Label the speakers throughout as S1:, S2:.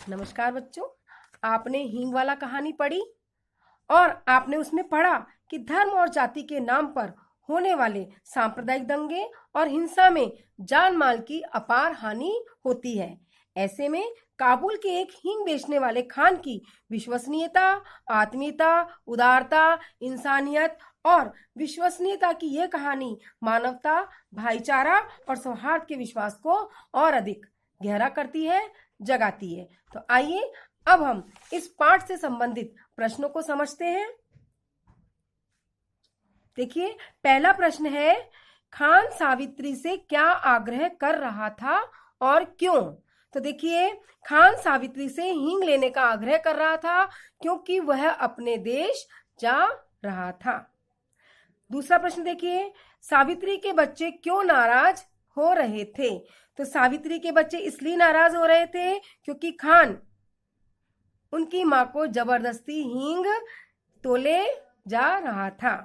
S1: नमस्कार बच्चों, आपने हींग वाला कहानी पढ़ी और आपने उसमें पढ़ा कि धर्म और जाति के नाम पर होने वाले सांप्रदायिक दंगे और हिंसा में जान माल की अपार हानि होती है। ऐसे में काबुल के एक हींग बेचने वाले खान की विश्वसनीयता, आत्मीयता, उदारता, इंसानियत और विश्वसनीयता की यह कहानी मानवता, भाईचारा और सौहार्द के विश्वास को और अधिक गहरा करती है, जगाती है। तो आइए अब हम इस पाठ से संबंधित प्रश्नों को समझते हैं। देखिए, पहला प्रश्न है, खान सावित्री से क्या आग्रह कर रहा था और क्यों? तो देखिए, खान सावित्री से हींग लेने का आग्रह कर रहा था क्योंकि वह अपने देश जा रहा था। दूसरा प्रश्न देखिए, सावित्री के बच्चे क्यों नाराज हो रहे थे? तो सावित्री के बच्चे इसलिए नाराज हो रहे थे क्योंकि खान उनकी मां को जबरदस्ती हींग तोले जा रहा था।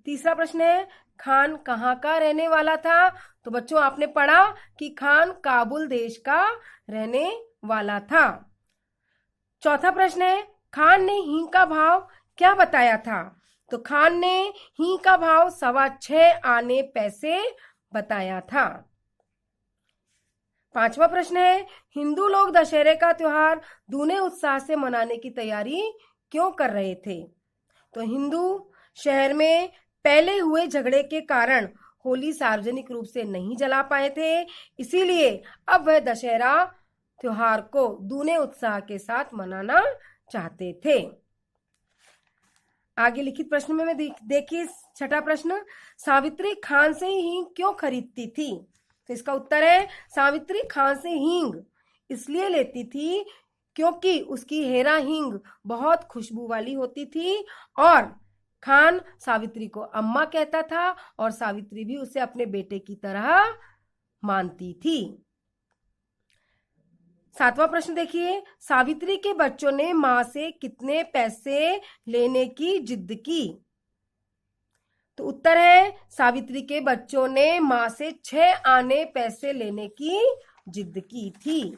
S1: तीसरा प्रश्न है, खान कहाँ का रहने वाला था? तो बच्चों, आपने पढ़ा कि खान काबुल देश का रहने वाला था। चौथा प्रश्न है, खान ने हींग का भाव क्या बताया था? तो खान ने हींग का भाव 6.25 आने पैसे बताया था। पांचवा प्रश्न है, हिंदू लोग दशहरे का त्योहार दूने उत्साह से मनाने की तैयारी क्यों कर रहे थे? तो हिंदू शहर में पहले हुए झगड़े के कारण होली सार्वजनिक रूप से नहीं जला पाए थे, इसीलिए अब वह दशहरा त्योहार को दूने उत्साह के साथ मनाना चाहते थे। आगे लिखित प्रश्न में देखिए, छठा प्रश्न, सावित्री खान से हींग क्यों खरीदती थी? तो इसका उत्तर है, सावित्री खान से हींग इसलिए लेती थी क्योंकि उसकी हेरा हींग बहुत खुशबू वाली होती थी और खान सावित्री को अम्मा कहता था और सावित्री भी उसे अपने बेटे की तरह मानती थी। सातवां प्रश्न देखिए, सावित्री के बच्चों ने मां से कितने पैसे लेने की जिद की? तो उत्तर है, सावित्री के बच्चों ने मां से 6 आने पैसे लेने की जिद की थी।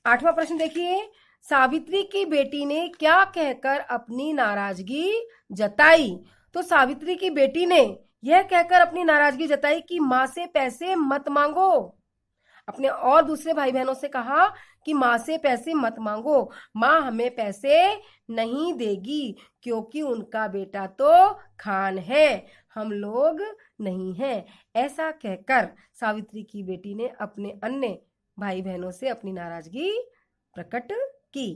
S1: आठवां प्रश्न देखिए, सावित्री की बेटी ने क्या कहकर अपनी नाराजगी जताई? तो सावित्री की बेटी ने यह कहकर अपनी नाराजगी जताई कि मां से पैसे मत मांगो। अपने और दूसरे भाई बहनों से कहा कि मां से पैसे मत मांगो, मां हमें पैसे नहीं देगी क्योंकि उनका बेटा तो खान है, हम लोग नहीं हैं। ऐसा कहकर सावित्री की बेटी ने अपने अन्य भाई बहनों से अपनी नाराजगी प्रकट की।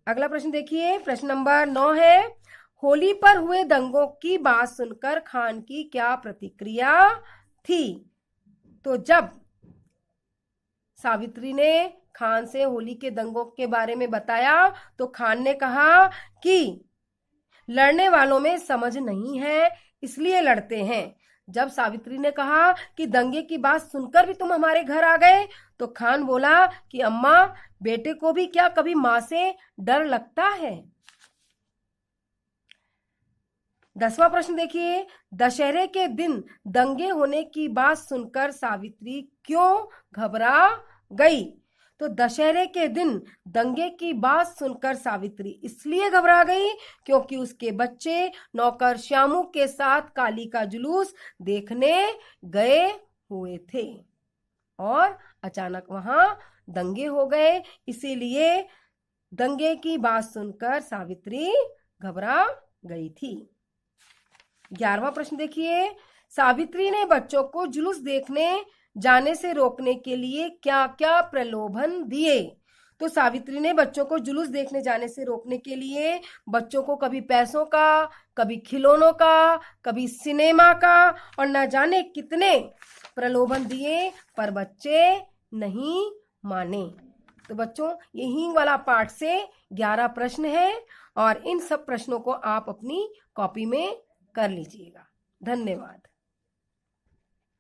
S1: अगला प्रश्न देखिए, प्रश्न नंबर 9 है, होली पर हुए दंगों की बात सुनकर खान की क्या प्रतिक्रिया थी? तो जब सावित्री ने खान से होली के दंगों के बारे में बताया तो खान ने कहा कि लड़ने वालों में समझ नहीं है इसलिए लड़ते हैं। जब सावित्री ने कहा कि दंगे की बात सुनकर भी तुम हमारे घर आ गए तो खान बोला कि अम्मा, बेटे को भी क्या कभी मां से डर लगता है? 10वां प्रश्न देखिए, दशहरे के दिन दंगे होने की बात सुनकर सावित्री क्यों घबरा गई? तो दशहरे के दिन दंगे की बात सुनकर सावित्री इसलिए घबरा गई क्योंकि उसके बच्चे नौकर श्यामू के साथ काली का जुलूस देखने गए हुए थे और अचानक वहां दंगे हो गए, इसीलिए दंगे की बात सुनकर सावित्री घबरा गई थी। 11वां प्रश्न देखिए, सावित्री ने बच्चों को जुलूस देखने जाने से रोकने के लिए क्या क्या प्रलोभन दिए? तो सावित्री ने बच्चों को जुलूस देखने जाने से रोकने के लिए बच्चों को कभी पैसों का, कभी खिलौनों का, कभी सिनेमा का और न जाने कितने प्रलोभन दिए, पर बच्चे नहीं माने। तो बच्चों, ये हींग वाला पाठ से 11 प्रश्न है और इन सब प्रश्नों को आप अपनी कॉपी में कर लीजिएगा। धन्यवाद।